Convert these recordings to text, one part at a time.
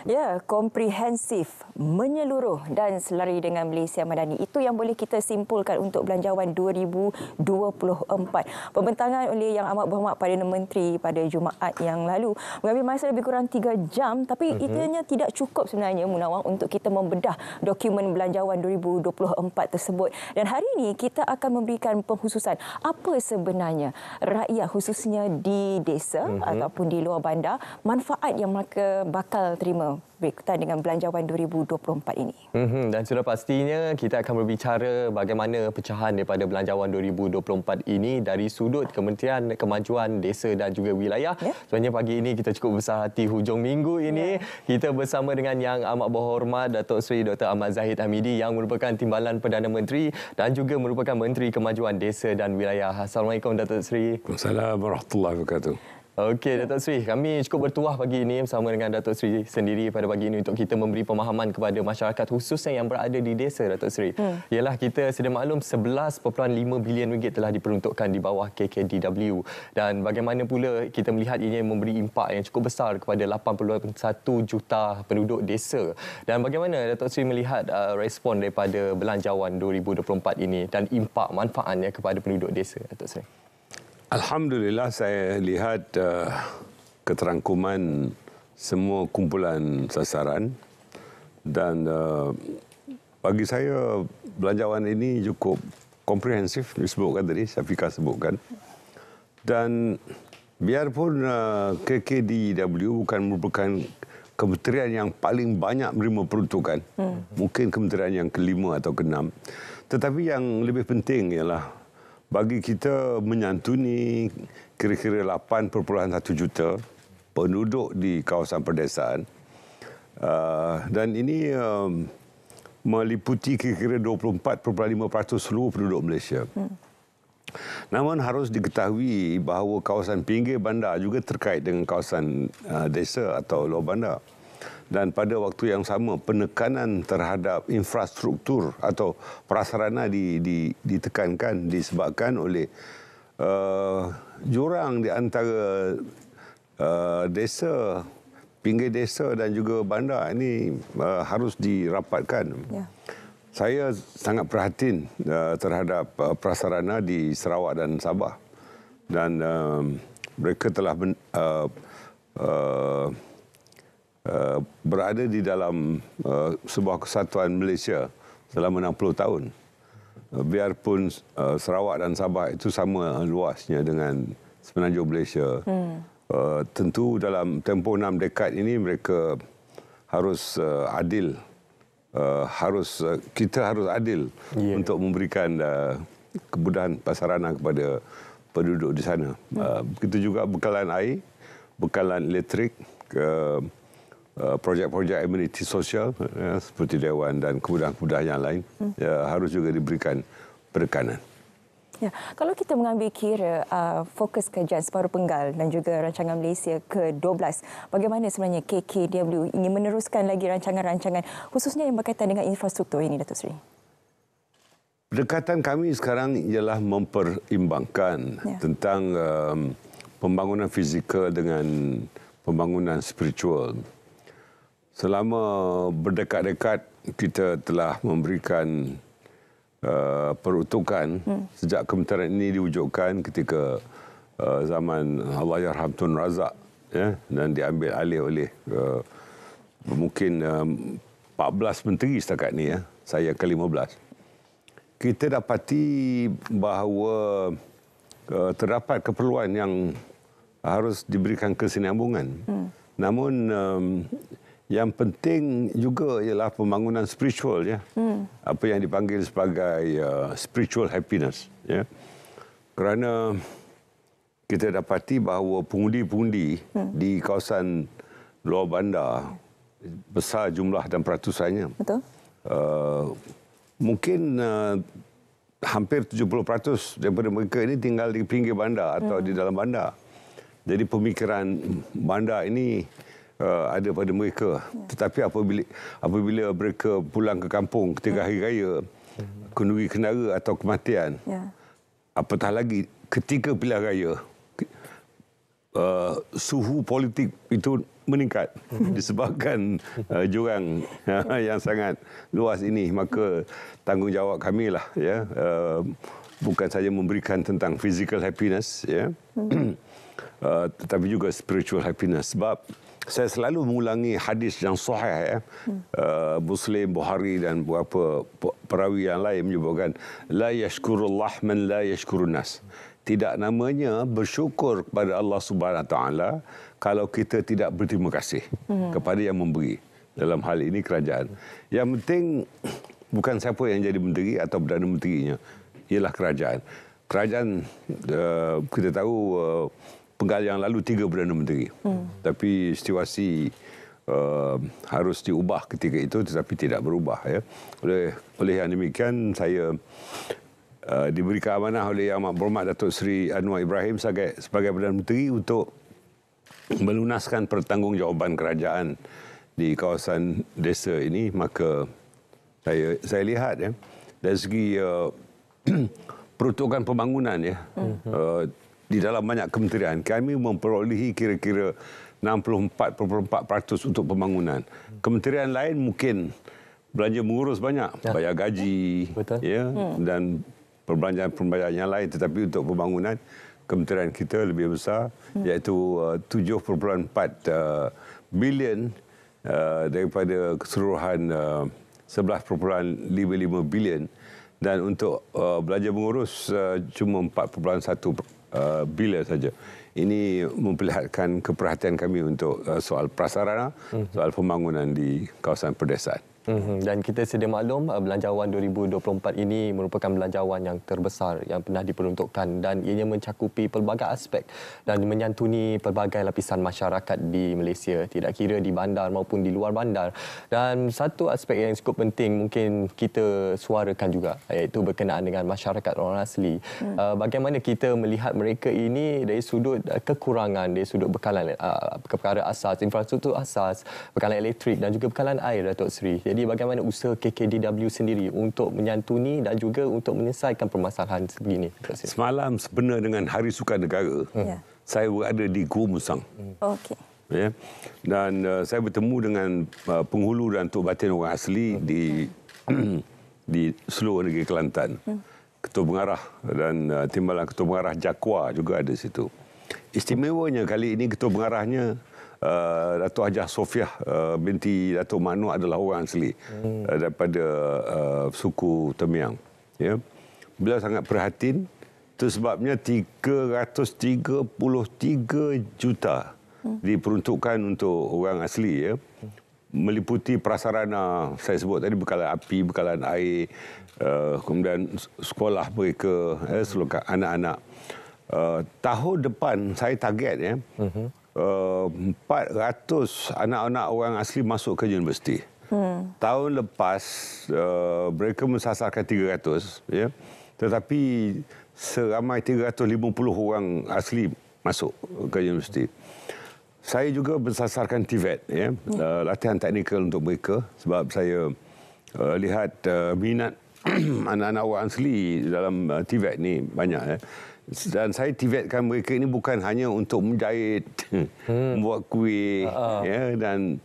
Ya, komprehensif, menyeluruh dan selari dengan Malaysia Madani. Itu yang boleh kita simpulkan untuk Belanjawan 2024. Pembentangan oleh Yang Amat Berhormat Perdana Menteri pada Jumaat yang lalu mengambil masa lebih kurang 3 jam, tapi itanya tidak cukup sebenarnya, Munawar, untuk kita membedah dokumen Belanjawan 2024 tersebut. Dan hari ini kita akan memberikan pengkhususan apa sebenarnya rakyat khususnya di desa ataupun di luar bandar, manfaat yang mereka bakal terima berikutan dengan Belanjawan 2024 ini. Dan sudah pastinya kita akan berbicara bagaimana pecahan daripada Belanjawan 2024 ini dari sudut Kementerian Kemajuan Desa dan juga Wilayah. Sebenarnya pagi ini kita cukup besar hati hujung minggu ini. Kita bersama dengan Yang Amat Berhormat Datuk Seri Dr. Ahmad Zahid Hamidi yang merupakan Timbalan Perdana Menteri dan juga merupakan Menteri Kemajuan Desa dan Wilayah. Assalamualaikum Datuk Seri. Assalamualaikum warahmatullahi wabarakatuh. Okey, Datuk Seri, kami cukup bertuah pagi ini bersama dengan Datuk Seri sendiri pada pagi ini untuk kita memberi pemahaman kepada masyarakat khususnya yang berada di desa, Datuk Seri. Ialah kita sedia maklum 11.5 bilion ringgit telah diperuntukkan di bawah KKDW dan bagaimana pula kita melihat ini memberi impak yang cukup besar kepada 81 juta penduduk desa. Dan bagaimana Datuk Seri melihat respon daripada Belanjawan 2024 ini dan impak manfaatnya kepada penduduk desa, Datuk Seri? Alhamdulillah saya lihat keterangkuman semua kumpulan sasaran dan bagi saya Belanjawan ini cukup komprehensif disebutkan tadi, Syafiqah sebutkan. Dan biarpun KKDW bukan merupakan kementerian yang paling banyak menerima peruntukan, mungkin kementerian yang ke-5 atau ke-6, tetapi yang lebih penting ialah bagi kita menyantuni kira-kira 8.1 juta penduduk di kawasan perdesaan. Dan ini meliputi kira-kira 24.5% seluruh penduduk Malaysia. Namun harus diketahui bahawa kawasan pinggir bandar juga terkait dengan kawasan desa atau luar bandar. Dan pada waktu yang sama penekanan terhadap infrastruktur atau prasarana ditekankan disebabkan oleh jurang di antara desa, pinggir desa dan juga bandar ini harus dirapatkan. Saya sangat prihatin terhadap prasarana di Sarawak dan Sabah dan mereka telah berada di dalam sebuah kesatuan Malaysia selama 60 tahun. Biarpun Sarawak dan Sabah itu sama luasnya dengan semenanjung Malaysia. Tentu dalam tempoh 6 dekad ini mereka harus adil. Kita harus adil untuk memberikan kemudahan prasarana kepada penduduk di sana. Begitu juga bekalan air, bekalan elektrik, projek-projek ameniti sosial seperti dewan dan kemudahan-kemudahan yang lain harus juga diberikan penekanan. Ya, kalau kita mengambil kira fokus kajian separuh penggal dan juga rancangan Malaysia ke-12, bagaimana sebenarnya KKDW ingin meneruskan lagi rancangan-rancangan khususnya yang berkaitan dengan infrastruktur ini, Datuk Seri? Pendekatan kami sekarang ialah memperimbangkan tentang pembangunan fizikal dengan pembangunan spiritual. Selama berdekad-dekad kita telah memberikan peruntukan sejak kementerian ini diwujudkan ketika zaman Allahyarham Tun Razak dan diambil alih oleh mungkin 14 menteri setakat ini, saya ke-15. Kita dapati bahawa terdapat keperluan yang harus diberikan kesinambungan. Namun yang penting juga ialah pembangunan spiritual, apa yang dipanggil sebagai spiritual happiness. Kerana kita dapati bahawa pengundi-pengundi di kawasan luar bandar besar jumlah dan peratusannya. Betul. Mungkin hampir 70% daripada mereka ini tinggal di pinggir bandar atau di dalam bandar. Jadi pemikiran bandar ini ada pada mereka. Tetapi apabila mereka pulang ke kampung ketika hari raya, kenduri kendara atau kematian, apatah lagi ketika pilihan raya, suhu politik itu meningkat disebabkan jurang yang sangat luas ini. Maka tanggungjawab kami lah, ya, bukan saja memberikan tentang physical happiness, ya, tetapi juga spiritual happiness. Sebab saya selalu mengulangi hadis yang sahih, ya, Muslim, Bukhari dan beberapa perawi yang lain menyebutkan la yashkurullah man la yashkurun nas. Tidak namanya bersyukur kepada Allah Subhanahu Wa Taala kalau kita tidak berterima kasih kepada yang memberi. Dalam hal ini kerajaan. Yang penting bukan siapa yang jadi menteri atau Perdana Menterinya, ialah kerajaan. Kerajaan, kita tahu penggal yang lalu 3 Perdana Menteri. Tapi situasi harus diubah ketika itu, tetapi tidak berubah, ya. Oleh yang demikian, saya diberikan amanah oleh Yang Amat Berhormat Datuk Seri Anwar Ibrahim sebagai Perdana Menteri untuk melunaskan pertanggungjawaban kerajaan di kawasan desa ini. Maka saya lihat, ya, dari segi peruntukan pembangunan, ya, di dalam banyak kementerian kami memperolehi kira-kira 64.4% untuk pembangunan. Kementerian lain mungkin belanja mengurus banyak, bayar gaji, ya, dan perbelanjaan yang lain, tetapi untuk pembangunan kementerian kita lebih besar, iaitu 7.4 bilion daripada keseluruhan 11.55 bilion, dan untuk belanja mengurus cuma 4.1 bilion saja. Ini memperlihatkan keperhatian kami untuk soal prasarana, soal pembangunan di kawasan perdesaan. Dan kita sedia maklum Belanjawan 2024 ini merupakan belanjawan yang terbesar yang pernah diperuntukkan, dan ianya mencakupi pelbagai aspek dan menyantuni pelbagai lapisan masyarakat di Malaysia, tidak kira di bandar maupun di luar bandar. Dan satu aspek yang cukup penting mungkin kita suarakan juga, iaitu berkenaan dengan masyarakat orang asli. Bagaimana kita melihat mereka ini dari sudut kekurangan, dari sudut bekalan perkara asas, infrastruktur asas, bekalan elektrik dan juga bekalan air, Datuk Seri. Jadi bagaimana usaha KKDW sendiri untuk menyantuni dan juga untuk menyelesaikan permasalahan sebegini? Semalam sebenar dengan Hari Sukan Negara, saya berada di Gua Musang. Okey. Ya. Dan saya bertemu dengan penghulu dan tok batin orang asli di seluruh negeri Kelantan. Ketua Pengarah dan Timbalan Ketua Pengarah Jakwa juga ada di situ. Istimewanya kali ini Ketua Pengarahnya Datuk Hajah Sofiah binti Datuk Mak Nur adalah orang asli daripada suku Temiang. Ya. Beliau sangat prihatin. Itu sebabnya 333 juta diperuntukkan untuk orang asli, ya. Meliputi prasarana, saya sebut tadi, bekalan api, bekalan air, kemudian sekolah mereka, seluruh anak-anak. Tahun depan saya target, ya, 400 anak-anak orang asli masuk ke universiti. Tahun lepas mereka mensasarkan 300, ya. Tetapi seramai 350 orang asli masuk ke universiti. Saya juga mensasarkan TVET, ya, latihan teknikal untuk mereka, sebab saya lihat minat anak-anak orang asli dalam TVET ni banyak, ya. Dan saya TVETkan mereka ini bukan hanya untuk menjahit, membuat kuih, ya, dan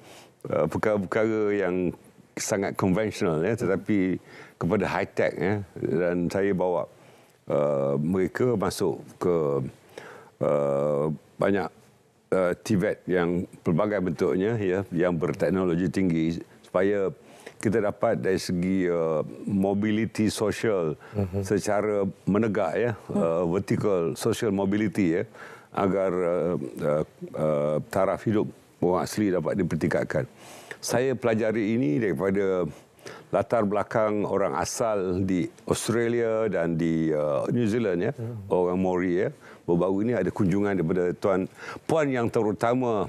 perkara-perkara yang sangat konvensional, ya, tetapi kepada high tech, ya. Dan saya bawa mereka masuk ke banyak TVET yang pelbagai bentuknya, ya, yang berteknologi tinggi, supaya kita dapat dari segi mobility sosial secara menegak, ya, vertical social mobility, ya, agar taraf hidup orang asli dapat dipertingkatkan. Saya pelajari ini daripada latar belakang orang asal di Australia dan di New Zealand, ya, orang Maori, ya. Baru-baru ini ada kunjungan daripada Puan yang terutama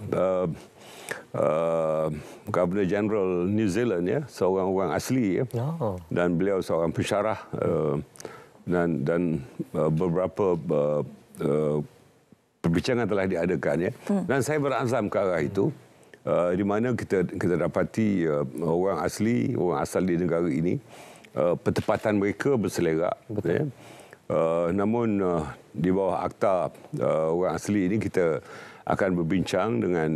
Governor General New Zealand, ya, seorang orang asli, ya. Dan beliau seorang pensyarah, dan beberapa perbincangan telah diadakan, ya. Dan saya berazam ke arah itu, di mana kita dapati orang asli, orang asal di negara ini, pertempatan mereka berselerak, ya. Namun di bawah akta orang asli ini kita akan berbincang dengan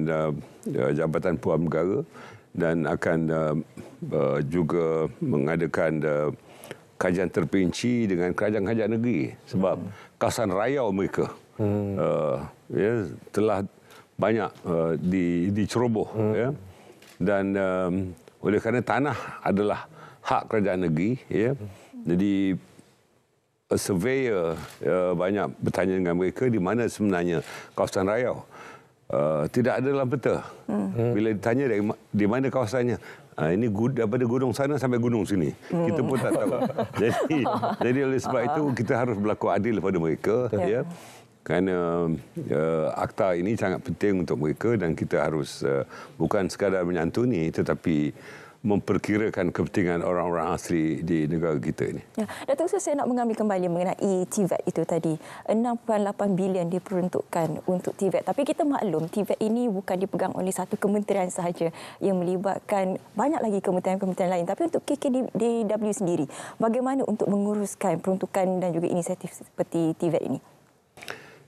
Jabatan Puan Negara dan akan juga mengadakan kajian terperinci dengan kerajaan-kerajaan negeri sebab kawasan rayau mereka telah banyak diceroboh ya. Dan oleh kerana tanah adalah hak kerajaan negeri ya. Jadi surveyor banyak bertanya dengan mereka di mana sebenarnya kawasan rayau. Tidak ada dalam peta. Bila ditanya di mana kawasannya, ini daripada gunung sana sampai gunung sini. Kita pun tak tahu. Jadi oleh sebab itu kita harus berlaku adil pada mereka. Ya. Kerana akta ini sangat penting untuk mereka dan kita harus bukan sekadar menyantuni tetapi memperkirakan kepentingan orang-orang asli di negara kita ini. Ya, Datuk Seri, saya nak mengambil kembali mengenai TVET itu tadi. 6.8 bilion diperuntukkan untuk TVET. Tapi kita maklum TVET ini bukan dipegang oleh satu kementerian sahaja yang melibatkan banyak lagi kementerian-kementerian lain. Tapi untuk KKDW sendiri, bagaimana untuk menguruskan peruntukan dan juga inisiatif seperti TVET ini?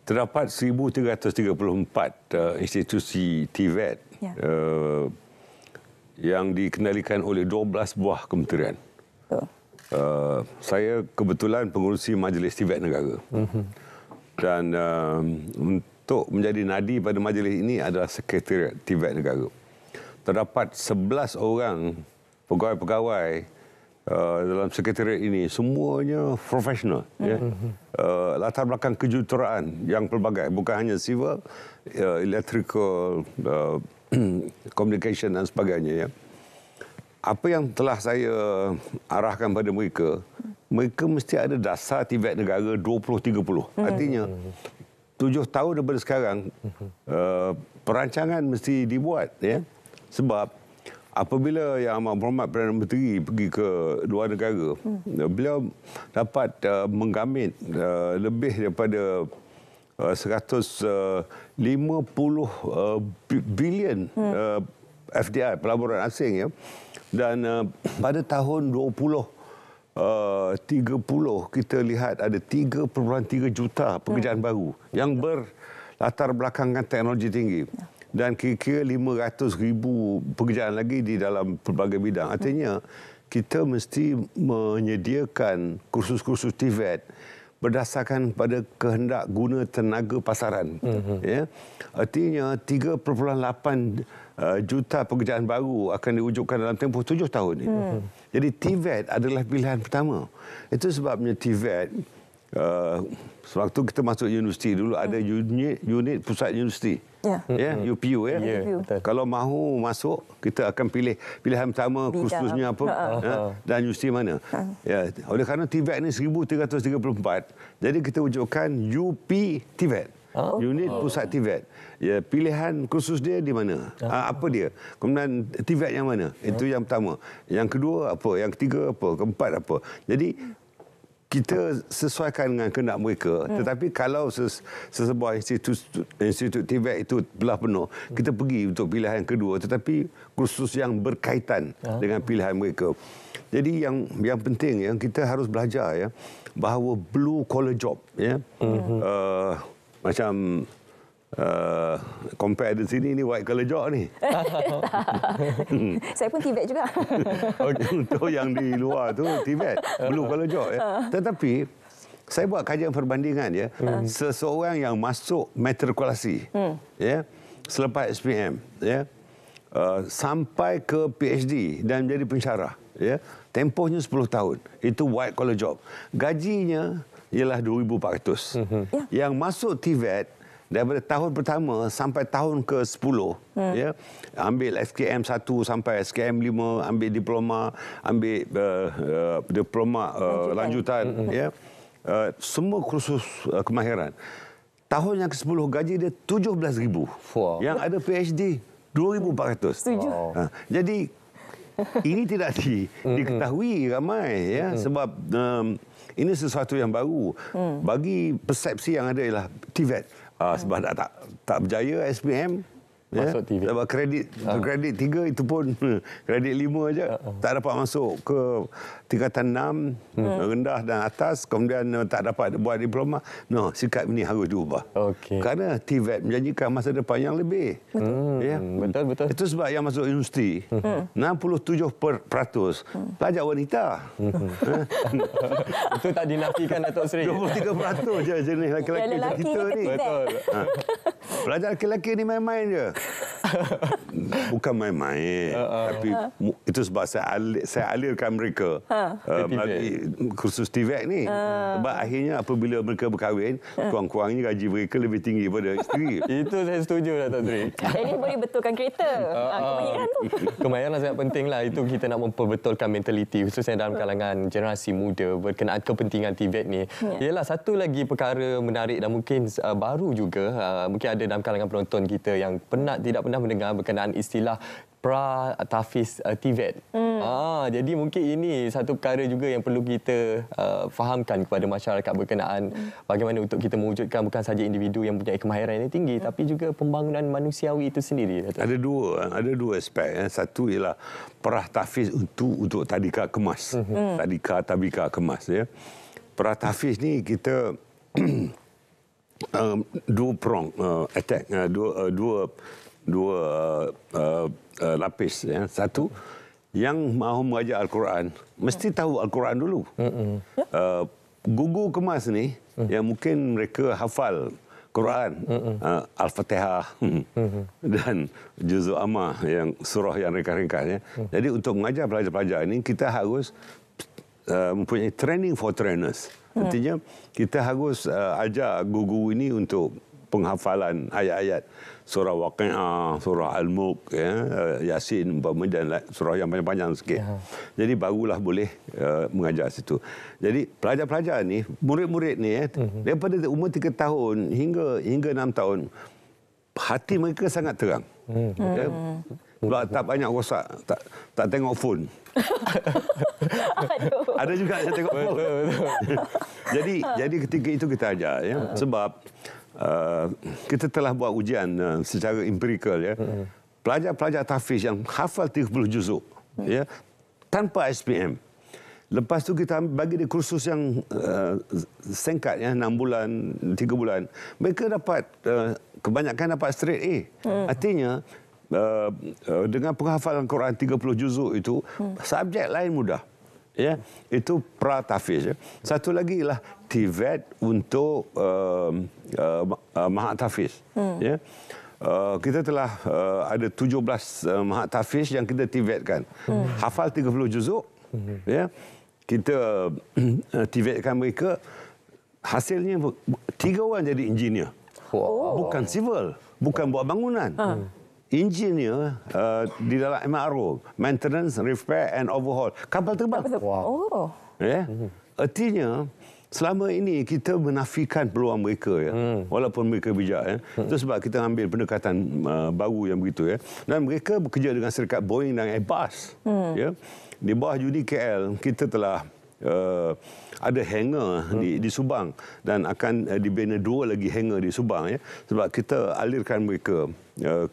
Terdapat 1,334 institusi TVET yang dikendalikan oleh 12 buah kementerian. Saya kebetulan pengurusi Majlis TVET Negara. Dan untuk menjadi nadi pada majlis ini adalah Sekretariat TVET Negara. Terdapat 11 orang pegawai-pegawai dalam sekretariat ini, semuanya profesional. Latar belakang kejuruteraan yang pelbagai, bukan hanya civil, electrical, communication dan sebagainya. Ya. Apa yang telah saya arahkan pada mereka, mereka mesti ada dasar TVET negara 2030. Artinya 7 tahun daripada sekarang perancangan mesti dibuat. Ya. Sebab apabila Yang Amat Berhormat Perdana Menteri pergi ke luar negara, beliau dapat menggamit lebih daripada 150 bilion FDI, pelaburan asing ya. Dan pada tahun 2030 kita lihat ada 3.3 juta pekerjaan baru yang berlatar belakangkan teknologi tinggi. Dan kira-kira 500,000 pekerjaan lagi di dalam pelbagai bidang. Artinya kita mesti menyediakan kursus-kursus TVET berdasarkan pada kehendak guna tenaga pasaran. Ya. Artinya 3.8 juta pekerjaan baru akan diwujudkan dalam tempoh 7 tahun ini. Jadi TVET adalah pilihan pertama. Itu sebabnya TVET, sewaktu kita masuk universiti dulu ada unit pusat universiti. UPU ya. Kalau mahu masuk, kita akan pilih pilihan pertama kursusnya apa dan universiti mana. Ya, oleh kerana TVET ni 1,334, jadi kita wujudkan UP TVET. Unit pusat TVET. Ya, pilihan kursus dia di mana? Apa dia? Kemudian TVET yang mana? Itu yang pertama. Yang kedua apa? Yang ketiga apa? Keempat apa? Jadi kita sesuaikan dengan kehendak mereka. Tetapi kalau sesebuah institut TVET itu belah penuh, kita pergi untuk pilihan kedua, tetapi kursus yang berkaitan dengan pilihan mereka. Jadi yang penting yang kita harus belajar ya, bahawa blue collar job ya. Macam compare di sini, ni white collar job ni. Saya pun TVET juga. Untuk yang di luar tu TVET, blue collar job ya. Tetapi saya buat kajian perbandingan ya. Seseorang yang masuk matrikulasi ya, selepas SPM ya, sampai ke PhD dan menjadi pensyarah ya, tempohnya 10 tahun. Itu white collar job. Gajinya ialah 2,400. Yang masuk TVET daripada tahun pertama sampai tahun ke-10 ya, ambil SKM 1 sampai SKM 5, ambil diploma, ambil diploma lanjutan ya, semua kursus kemahiran. Tahun yang ke-10 gaji dia 17,000. Yang ada PhD 2,400. Setuju. Jadi ini tidak diketahui ramai ya, sebab ini sesuatu yang baru. Bagi persepsi yang ada ialah TVET sebab tak berjaya SPM, Masuk TV. Dapat kredit 3 itu pun kredit 5 aja. Tak dapat masuk ke tingkatan 6, rendah dan atas, kemudian tak dapat buat diploma. No, sikap ini harus diubah. Okey. Kerana TVET menjanjikan masa depan yang lebih. Ya. Betul. Itu sebab yang masuk industri 67% pelajar wanita. Itu tak dinafikan Datuk Seri. 23% je jenis lelaki Yang macam lelaki kita ke ni. TVET? Betul. Pelajar lelaki ni main-main je. Bukan main-main. Tapi itu sebab saya alirkan mereka melalui kursus TVET ni. Sebab akhirnya apabila mereka berkahwin, kurang-kurangnya gaji mereka lebih tinggi daripada isteri. Itu saya setuju Datuk Seri. Ini boleh betulkan kereta. Kemahiran tu. Kemahiran sangat penting lah. Itu kita nak memperbetulkan mentaliti khususnya dalam kalangan generasi muda berkenaan kepentingan TVET ni. Ialah satu lagi perkara menarik dan mungkin baru juga. Mungkin ada dalam kalangan penonton kita yang tidak pernah mendengar berkenaan istilah pra-tahfiz TVET. Jadi mungkin ini satu perkara juga yang perlu kita fahamkan kepada masyarakat berkenaan bagaimana untuk kita mewujudkan bukan saja individu yang mempunyai kemahiran yang tinggi tapi juga pembangunan manusiawi itu sendiri. Ada dua aspek. Satu ialah pra-tahfiz untuk tadika kemas. Tabika kemas. Ya. Pra-tahfiz ni kita dua prong attack, dua lapis. Ya. Satu, yang mahu mengajar Al-Quran mesti tahu Al-Quran dulu. Gugu kemas ni yang mungkin mereka hafal Quran, Al-Fatihah dan Juzul Ammah yang surah yang ringkas-ringkas. Ya. Jadi untuk mengajar pelajar-pelajar ini kita harus mempunyai training for trainers. Artinya kita harus ajar guru ini untuk penghafalan ayat-ayat surah Waqi'ah, surah Al-Mulk, Yasin dan surah yang panjang-panjang sikit. Jadi barulah boleh mengajar situ. Jadi pelajar-pelajar ni, murid-murid ni daripada umur 3 tahun hingga 6 tahun, hati mereka sangat terang. Sebab tak banyak rosak, tak tengok phone. Ada juga yang tengok phone. Jadi ketika itu kita ajar, ya. Sebab kita telah buat ujian secara empirikal, ya. Pelajar-pelajar tahfiz yang hafal 30 juzuk, ya, tanpa SPM. Lepas tu kita bagi dia kursus yang singkat, ya, 6 bulan, 3 bulan. Mereka dapat kebanyakan dapat straight A. Artinya dengan penghafalan Quran 30 juzuk itu, subjek lain mudah. Ya, itu pra-tahfiz. Ya. Satu lagi ialah TVET untuk mahat tahfiz. Ya. Kita telah ada 17 mahat tahfiz yang kita TVET-kan. Hafal 30 juzuk. Ya. Kita TVET-kan mereka. Hasilnya 3 orang jadi engineer. Bukan civil, bukan buat bangunan. Engineer di dalam MRO, maintenance, repair and overhaul kapal terbang. Ya. Artinya selama ini kita menafikan peluang mereka, ya. Walaupun mereka bijak, ya. Itu sebab kita ambil pendekatan baru yang begitu, ya. Dan mereka bekerja dengan syarikat Boeing dan Airbus. Ya. Di bawah Judi KL kita telah ada hangar di Subang dan akan dibina 2 lagi hangar di Subang, ya. Sebab kita alirkan mereka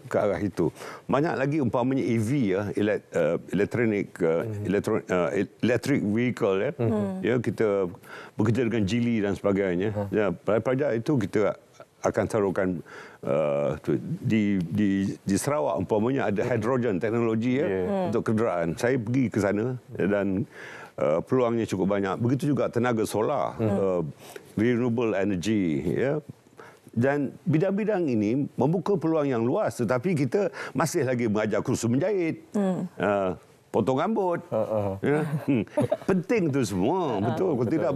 ke arah itu. Banyak lagi umpamanya EV, ya, electric vehicle, ya. Ya, kita bekerja dengan Geely dan sebagainya. Ya, pelajar itu kita akan taruhkan di Sarawak umpamanya ada hydrogen teknologi, ya, untuk kenderaan. Saya pergi ke sana dan peluangnya cukup banyak. Begitu juga tenaga solar, renewable energy, ya. Dan bidang-bidang ini membuka peluang yang luas, tetapi kita masih lagi mengajar kursus menjahit, potong rambut. Ya. Penting tu semua, betul. Kalau tidak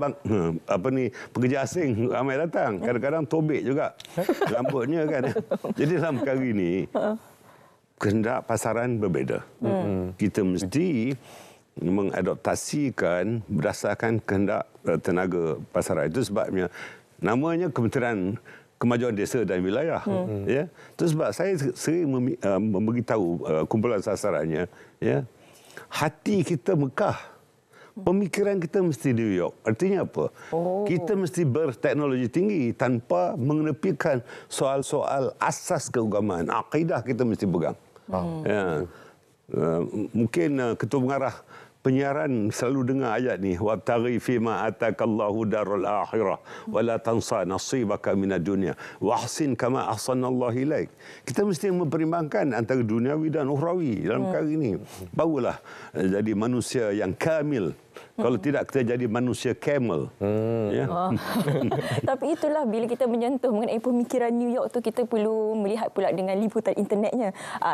pekerja asing ramai datang. Kadang-kadang tobek juga rambutnya, kan. Jadi dalam perkara ini kehendak pasaran berbeza. Kita mesti mengadaptasikan berdasarkan kehendak tenaga pasaran. Itu sebabnya namanya Kementerian Kemajuan Desa dan Wilayah. Ya. Itu sebab saya sering memberitahu kumpulan sasarannya, ya, hati kita Mekah, Pemikiran kita mesti New York. Artinya apa? Kita mesti berteknologi tinggi tanpa mengenepikan soal-soal asas keagamaan. Akidah kita mesti pegang. Ya. Mungkin ketua pengarah penyiaran selalu dengar ayat ni, wabtaghi fima atakallahu darul akhirah wala tansa nasibaka minad dunya wahsin kama ahsanallahu ilaik. Kita mesti mempertimbangkan antara duniawi dan ukhrawi dalam perkara ini. Barulah jadi manusia yang kamil. Kalau tidak, kita jadi manusia camel. Ya. Tapi itulah bila kita menyentuh mengenai pemikiran New York tu, kita perlu melihat pula dengan liputan internetnya.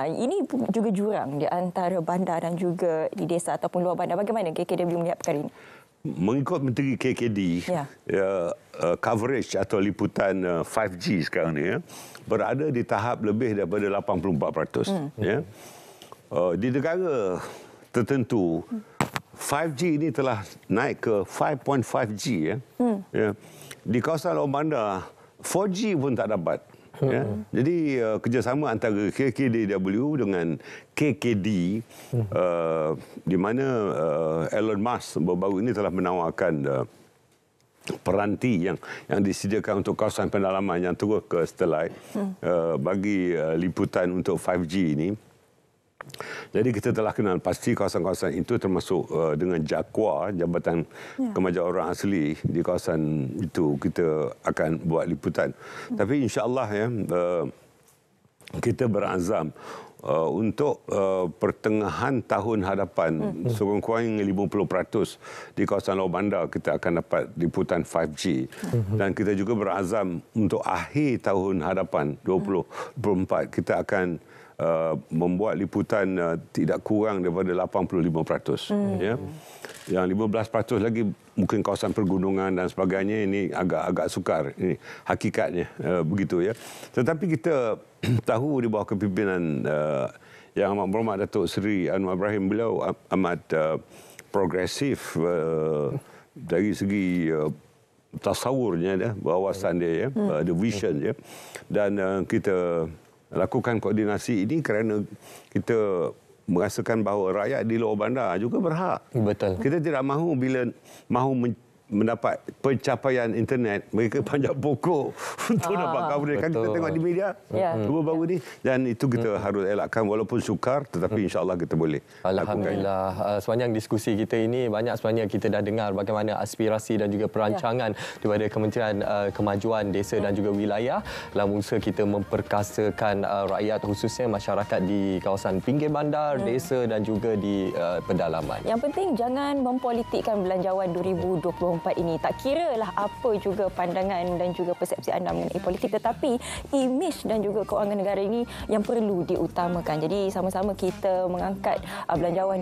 Ini juga jurang di antara bandar dan juga di desa ataupun luar bandar. Bagaimana KKDW melihat perkara ini? Mengikut Menteri KKD, coverage atau liputan 5G sekarang ni berada di tahap lebih daripada 84%. Ya. Di negara tertentu, 5G ini telah naik ke 5.5G. Ya. Di kawasan luar bandar, 4G pun tak dapat. Ya. Jadi kerjasama antara KKDW dengan KKD, di mana Elon Musk baru-baru ini telah menawarkan peranti yang disediakan untuk kawasan pendalaman yang turun ke satelit bagi liputan untuk 5G ini. Jadi kita telah kenal pasti kawasan-kawasan itu, termasuk dengan JAKWA, Jabatan Kemajuan Orang Asli di kawasan itu kita akan buat liputan. Tapi insya-Allah kita berazam untuk pertengahan tahun hadapan sekurang-kurangnya 50% di kawasan luar bandar kita akan dapat liputan 5G. Dan kita juga berazam untuk akhir tahun hadapan 2024 kita akan membuat liputan tidak kurang daripada 85%. Ya. Yang 15% lagi mungkin kawasan pergunungan dan sebagainya, ini agak sukar. Ini hakikatnya begitu ya. Tetapi kita tahu di bawah kepimpinan Yang Amat Berhormat Datuk Seri Anwar Ibrahim, beliau amat progresif dari segi tasawurnya, wawasan dia, the vision dia. Dan kita lakukan koordinasi ini kerana kita merasakan bahawa rakyat di luar bandar juga berhak. Betul. Kita tidak mahu bila mahu mendapat pencapaian internet, mereka panjat pokok untuk dapat coverage. Kan kita tengok di media baru-baru ni, dan itu kita harus elakkan walaupun sukar, tetapi insya-Allah kita boleh. Alhamdulillah. Sepanjang diskusi kita ini banyak sebenarnya kita dah dengar bagaimana aspirasi dan juga perancangan daripada Kementerian Kemajuan Desa dan juga Wilayah dalam usaha kita memperkasakan rakyat, khususnya masyarakat di kawasan pinggir bandar, desa dan juga di pedalaman. Yang penting jangan mempolitikkan belanjawan 2024 ini. Tak kiralah apa juga pandangan dan juga persepsi anda mengenai politik, tetapi imej dan juga kewangan negara ini yang perlu diutamakan. Jadi sama-sama kita mengangkat belanjawan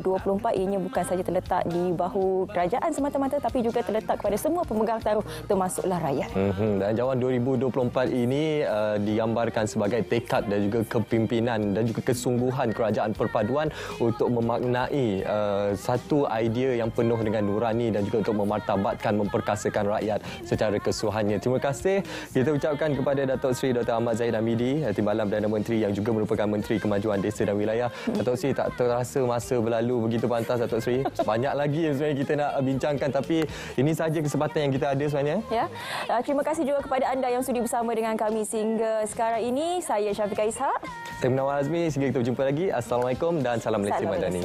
2024 ianya bukan saja terletak di bahu kerajaan semata-mata, tapi juga terletak kepada semua pemegang taruh, termasuklah rakyat. Belanjawan 2024 ini digambarkan sebagai tekad dan juga kepimpinan dan juga kesungguhan kerajaan perpaduan untuk memaknai satu idea yang penuh dengan nurani dan juga untuk memartabatkan, memperkasakan rakyat secara keseluruhannya. Terima kasih kita ucapkan kepada Datuk Seri Dr. Ahmad Zahid Hamidi, Timbalan Perdana Menteri yang juga merupakan Menteri Kemajuan Desa dan Wilayah. Datuk Seri, tak terasa masa berlalu begitu pantas, Datuk Seri. Banyak lagi yang sebenarnya kita nak bincangkan, tapi ini sahaja kesempatan yang kita ada sebenarnya. Ya. Terima kasih juga kepada anda yang sudi bersama dengan kami sehingga sekarang ini. Saya Syafiqah Ishak. Saya Munawar Azmi. Sehingga kita berjumpa lagi. Assalamualaikum dan salam Malaysia Madani.